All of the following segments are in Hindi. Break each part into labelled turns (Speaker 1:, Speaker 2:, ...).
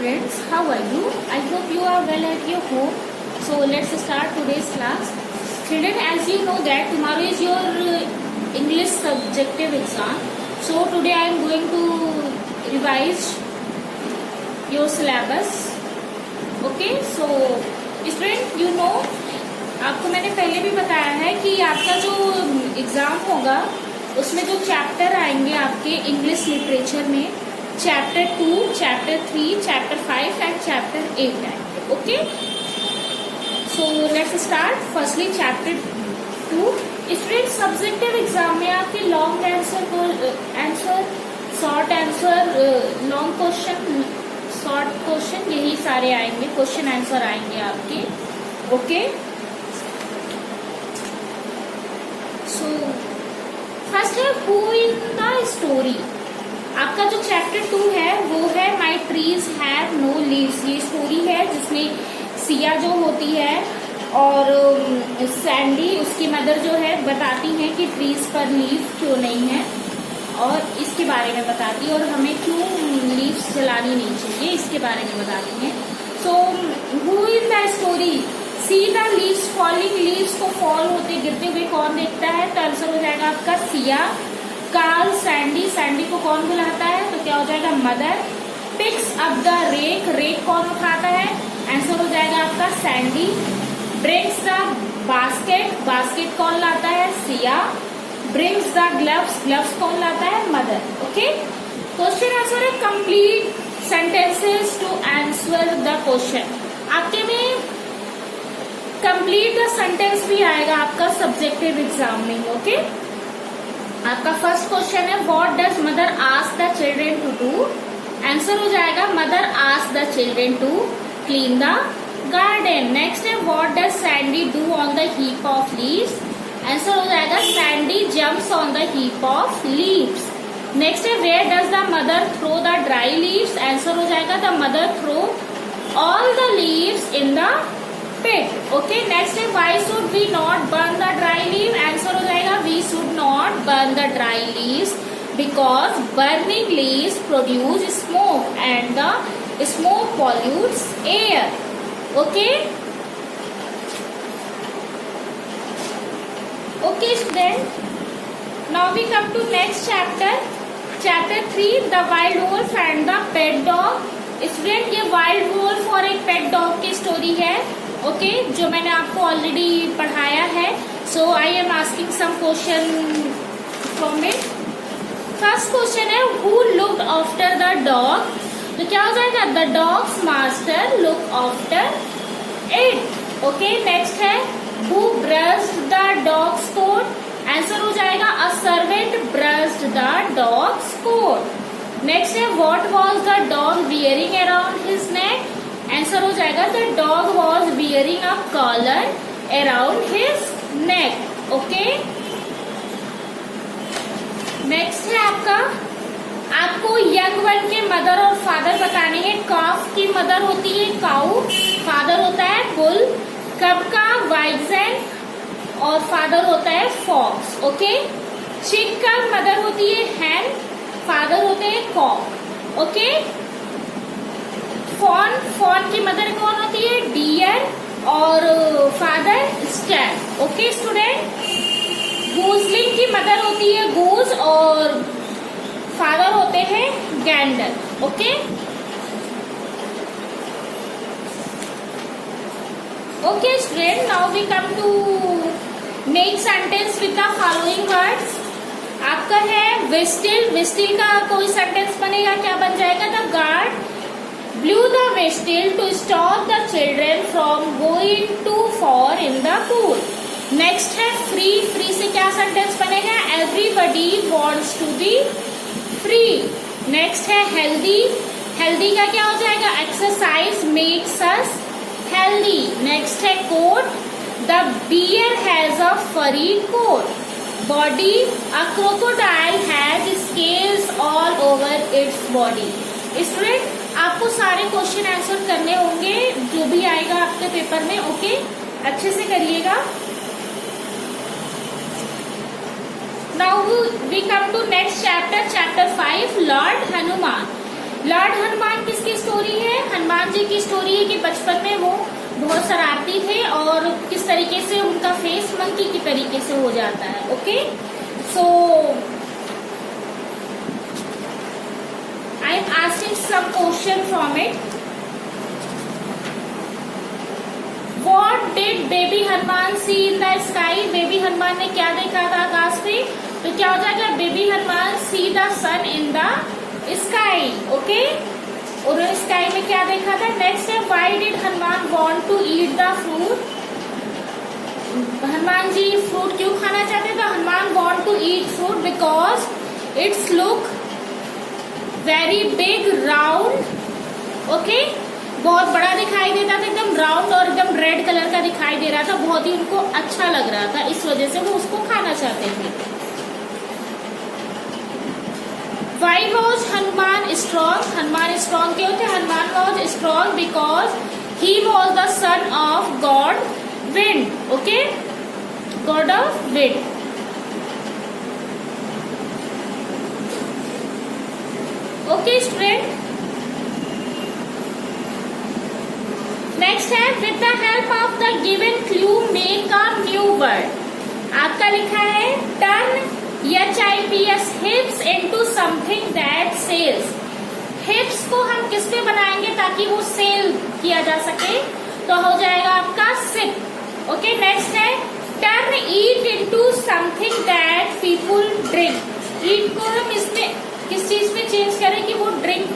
Speaker 1: friends, how are you? I hope you are well at your home. So let's start today's class. Children, as you know that tomorrow is your English subjective exam. So today I am going to revise your syllabus. Okay, so student, you know, आपको मैंने पहले भी बताया है कि आपका जो एग्जाम होगा उसमें जो चैप्टर आएंगे आपके इंग्लिश लिटरेचर में chapter 2, chapter 3, chapter 5 and chapter 8 आएंगे. Okay, so let's start. Firstly chapter 2. Student, subjective exam में आपके long answer, short answer, long question, short question, यही सारे आएंगे. क्वेश्चन आंसर आएंगे आपके. ओके, सो फर्स्ट है हु इन द स्टोरी. आपका जो चैप्टर 2 है वो है माई ट्रीज हैव नो लीव्स. ये स्टोरी है जिसमें सिया जो होती है और सैंडी उसकी मदर जो है बताती है कि ट्रीज पर लीव क्यों नहीं है और इसके बारे में बताती है और हमें क्यों लीव्स जलानी नहीं चाहिए इसके बारे में बताती है. So who in the story see the leaves falling. Leaves को फॉल होते गिरते हुए कौन देखता है? तो आंसर हो जाएगा आपका सिया. कार्ल सैंडी, सैंडी को कौन बुलाता है? तो क्या हो जाएगा? Mother. Picks up the rake, rake कौन उठाता है? आंसर हो जाएगा आपका Sandy. Brings the basket, basket कौन लाता है? Siya. Brings the gloves, gloves कौन लाता है? मदर. ओके, क्वेश्चन आंसर है complete sentences to answer the question. आपके में कंप्लीट द सेंटेंस भी आएगा आपका सब्जेक्टिव एग्जाम में. ओके, आपका फर्स्ट क्वेश्चन है what does mother ask the children to do. Answer हो जाएगा mother ask the children to clean the garden. Next है what does Sandy do on the heap of leaves. Answer हो जाएगा Sandy jumps on the heap of leaves. Next है where does the mother throw the dry leaves. Answer हो जाएगा the mother throw all the leaves in the pit. Okay, next है why should we not burn the dry leaf. Answer हो जाएगा we should not burn the dry leaves because burning leaves produce smoke and the smoke pollutes air. Okay, okay student, now we come to next chapter. Chapter 3, the wild wolf and the pet dog. Student, ये वाइल्ड वोल्फ और एक पेट डॉग की स्टोरी है. ओके, जो मैंने आपको ऑलरेडी पढ़ाया है. So I am asking some question from it. First question है who looked after the dog. तो क्या हो जाएगा? The dog's master look after it. Okay, next है who brushed the dog's coat. Answer हो जाएगा a servant brushed the dog's coat. Next है what was the dog wearing around his neck. Answer हो जाएगा the dog was wearing a collar around his neck. Okay, next है आपको यंग वन के मदर और फादर बताने हैं. काफ की मदर होती है काऊ, फादर होता है बुल. कब का वाइजन और फादर होता है फॉक्स. ओके, चिक का मदर होती है हैन, फादर होते हैं कॉक. ओके, फॉन की मदर कौन होती है? डियर और father stag. Okay student, gosling की मदर होती है गूज और फादर होते हैं gander. Okay, okay student, now we come to make sentence with the following words. आपका है विस्टिल. विस्टिल का कोई सेंटेंस बनेगा, क्या बन जाएगा? The guard blew the whistle to stop the children from going too far in the pool. Next है फ्री. फ्री से क्या सेंटेंस बनेगा? Everybody wants to be free. Next है हेल्दी. हेल्दी का क्या हो जाएगा? Exercise makes us healthy. Next है coat. The bear has a furry coat. Body, a crocodile has scales all over its body. Student, आपको सारे क्वेश्चन आंसर करने होंगे जो भी आएगा आपके पेपर में. ओके, अच्छे से करिएगा. Now we come to next chapter, chapter 5, lord Hanuman. Lord Hanuman किसकी स्टोरी है? हनुमान जी की स्टोरी है कि बचपन में वो बहुत शरारती थे और किस तरीके से उनका फेस मंकी की तरीके से हो जाता है. Okay, so I am asking some question from it. What did baby Hanuman see in the sky? Baby Hanuman ने क्या देखा था आकाश पे? तो क्या हो जाएगा? Baby Hanuman see the sun in the sky. Okay, और स्काई में क्या देखा था? नेक्स्ट है why did Hanuman want to eat the fruit? Hanuman ji fruit क्यों खाना चाहते थे? Hanuman want to eat fruit because its look very big, round. Okay, बहुत बड़ा दिखाई देता था, एकदम राउंड और एकदम रेड कलर का दिखाई दे रहा था, बहुत ही उनको अच्छा लग रहा था, इस वजह से वो उसको खाना चाहते थे. Why was Hanuman strong? Hanuman strong क्यों थे? Hanuman was strong because he was the son of god wind. Okay, god of wind. Okay student, next है with the help of the given clue make a new word. आपका लिखा है turn HIPS hips into something that sails. Hips को हम किस पे बनाएंगे ताकि वो सेल किया जा सके? तो हो जाएगा आपका सिप. ओके, नेक्स्ट है turn eat into something that people drink. Eat को हम इसमें किस चीज में चेंज करें कि वो ड्रिंक,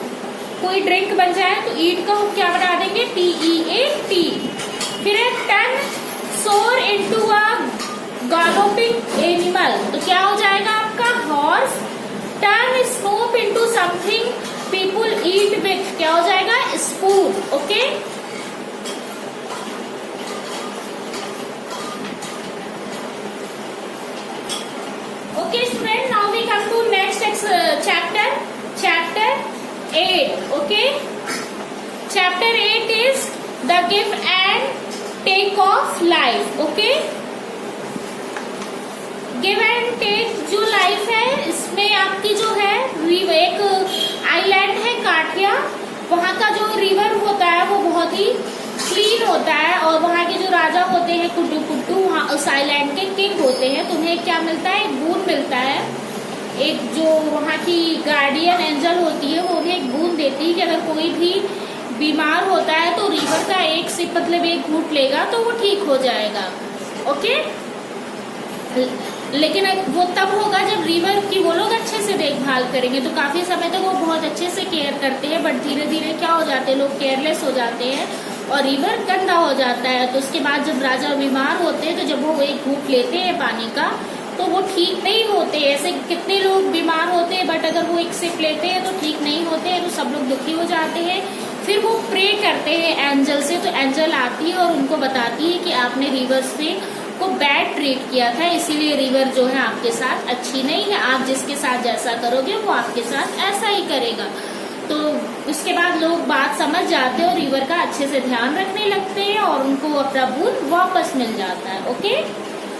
Speaker 1: कोई ड्रिंक बन जाए, तो ईट का हम क्या बना देंगे? TEAT. फिर है टर्न सोर इनटू अ गैलोपिंग एनिमल. तो क्या हो जाएगा आपका? Horse. Turn snoop into something people eat with. क्या हो जाएगा? Spoon. Okay, okay student, now we come to next chapter, chapter 8. Okay, chapter 8 is the give and take of life. Okay, give and take जो लाइफ है इसमें आपकी जो है एक आइलैंड है काठिया, वहाँ का जो रिवर होता है वो बहुत ही क्लीन होता है और वहाँ के जो राजा होते हैं कुड्डू कुड्डू, वहाँ उस आइलैंड के किंग होते हैं. तो उन्हें क्या मिलता है? एक बूंद मिलता है. एक जो वहाँ की गार्डियन एंजल होती है वो उन्हें एक बूंद देती है कि अगर कोई भी बीमार होता है तो रिवर का एक सिप मतलब एक घूंट लेगा तो वो ठीक हो जाएगा. ओके, लेकिन वो तब होगा जब रिवर की वो लोग अच्छे से देखभाल करेंगे. तो काफी समय तक वो बहुत अच्छे से केयर करते हैं, बट धीरे धीरे क्या हो जाते हैं, लोग केयरलेस हो जाते हैं और रिवर गंदा हो जाता है. तो उसके बाद जब राजा बीमार होते हैं तो जब वो एक घूंट लेते हैं पानी का तो वो ठीक नहीं होते. ऐसे कितने लोग बीमार होते हैं बट अगर वो एक सिप लेते हैं तो ठीक नहीं होते हैं, तो सब लोग दुखी हो जाते हैं. फिर वो प्रे करते हैं एंजल से, तो एंजल आती है और उनको बताती है कि आपने रिवर से को बैड ट्रीट किया था, इसीलिए रिवर जो है आपके साथ अच्छी नहीं है. आप जिसके साथ जैसा करोगे वो आपके साथ ऐसा ही करेगा. तो उसके बाद लोग बात समझ जाते हैं और रिवर का अच्छे से ध्यान रखने लगते हैं और उनको अपना बूंद वापस मिल जाता है. Okay,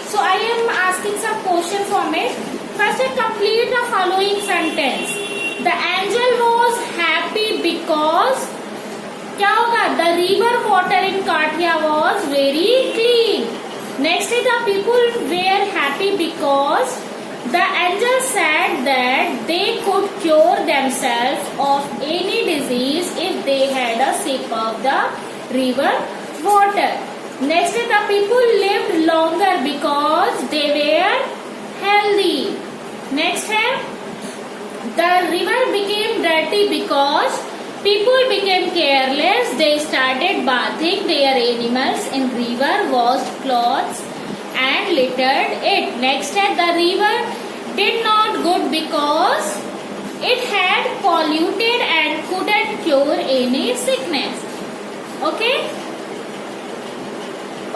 Speaker 1: so I am asking some question from it. First, complete the following sentence. The angel was happy because क्या होगा? The river water in Kathia was very clean. Next, the people were happy because the angel said that they could cure themselves of any disease if they had a sip of the river water. Next, the people lived longer because they were healthy. Next है the river became dirty because people became careless. They started bathing their animals in river, washed clothes and littered it. Next है the river did not good because it had polluted and couldn't cure any sickness. Okay.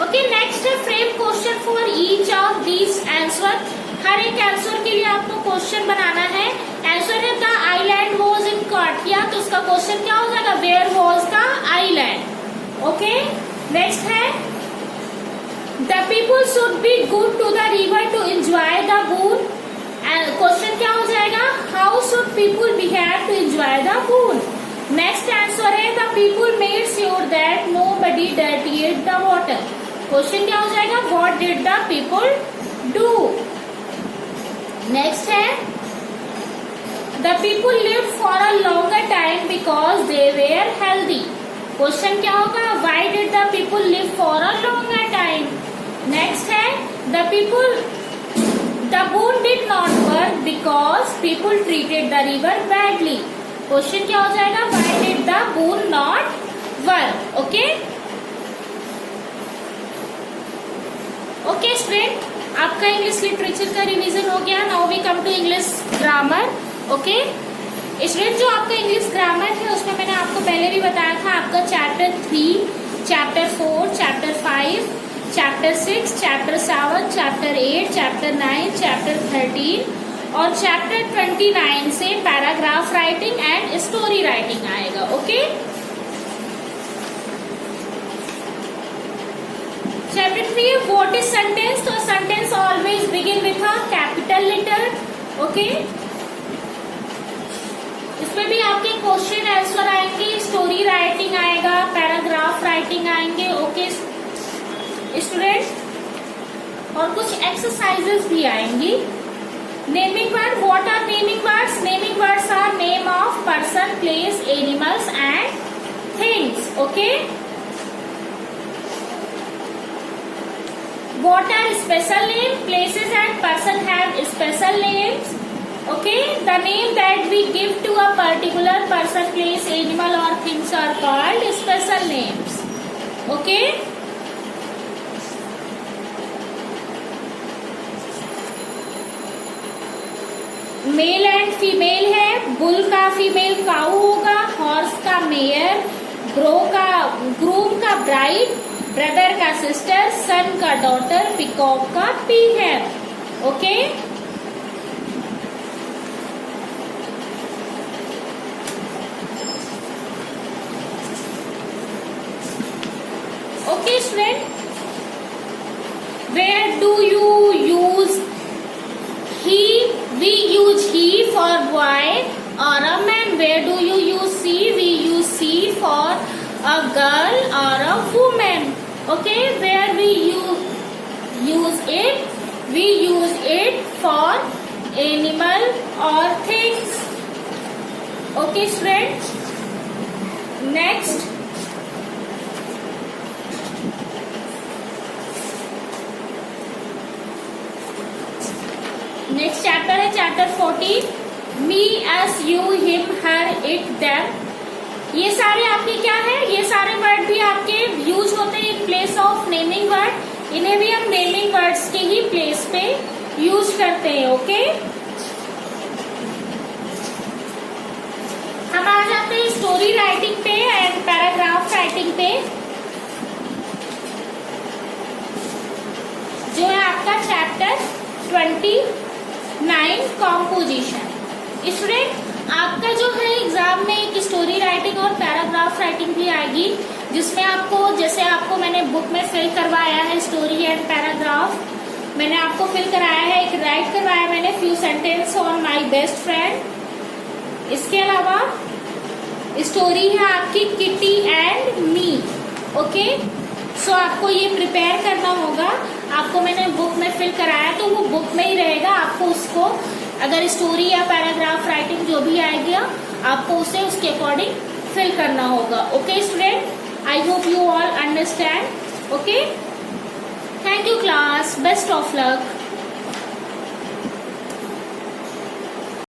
Speaker 1: Okay, next है frame question for each of this answer. हर एक आंसर के लिए आपको क्वेश्चन बनाना है. आंसर है द आइलैंड वॉज इन काठिया, तो उसका क्वेश्चन क्या हो जाएगा? Where was the island. Okay, next है the people should be good to the river to enjoy the boon. Question क्या हो जाएगा? How should people behave to enjoy the boon. Next answer है the people made that nobody dirtied the water. Question क्या हो जाएगा? What did the people do? Next है The people lived for a longer time because they were healthy. Question क्या होगा? Why did the people live for a longer time? Next है The boon did not work because people treated the river badly. Question क्या हो जाएगा? Why did the boon not work? Okay okay student, आपका इंग्लिश लिटरेचर का रिवीजन हो गया. Now we come to English grammar. Okay student, जो आपका इंग्लिश ग्रामर है उसमें मैंने आपको पहले भी बताया था, आपका chapter 3, chapter 4, chapter 5, chapter 6, chapter 7, chapter 8, chapter 9, chapter 13 और चैप्टर 29 से paragraph writing and story writing आएगा. Okay chapter 3 what is sentence. तो sentence always begin with a capital letter. Okay इसमें भी आपके क्वेश्चन आंसर आएंगे, स्टोरी राइटिंग आएगा, पैराग्राफ राइटिंग आएंगे. ओके स्टूडेंट, और कुछ एक्सरसाइजेस भी आएंगी. Naming word. What are naming words? Naming words are name of person, place, animals and things. Okay what are special name? Places and person have special names. Okay, the name that we give to a particular person, place, animal or things are called special names. Okay. Male and female है. बुल का फीमेल काऊ होगा, हॉर्स का मेयर, ग्रूम का ब्राइड, ब्रदर का सिस्टर, सन का डॉटर, पिकॉक का peahen. Okay okay student, where do you use he? We use he for boy or a man. Where do you use she? We use she for a girl or a woman. Okay, where we use it? We use it for animal or things. Okay students, next next chapter है chapter 14. Me, us, you, him, her, it, them. ये सारे आपके क्या है? ये सारे वर्ड भी आपके यूज होते हैं in place of naming word. इन्हें भी हम नेमिंग वर्ड्स के ही प्लेस पे यूज करते हैं. ओके हम आ जाते हैं स्टोरी राइटिंग पे एंड पैराग्राफ राइटिंग पे, जो है आपका चैप्टर 29 कॉम्पोजिशन. स्टूडेंट, आपका जो है एग्जाम में एक स्टोरी राइटिंग और पैराग्राफ राइटिंग भी आएगी, जिसमें आपको, जैसे आपको मैंने बुक में फिल करवाया है स्टोरी एंड पैराग्राफ, मैंने आपको फिल कराया है, एक राइट करवाया मैंने few sentence on my best friend. इसके अलावा स्टोरी है आपकी kitty and me. Okay so आपको ये प्रिपेयर करना होगा. आपको मैंने बुक में फिल कराया तो वो बुक में ही रहेगा. आपको उसको अगर स्टोरी या पैराग्राफ राइटिंग जो भी आएगी आपको उसे उसके अकॉर्डिंग फिल करना होगा. Okay student, I hope you all understand. Okay, thank you class, best of luck.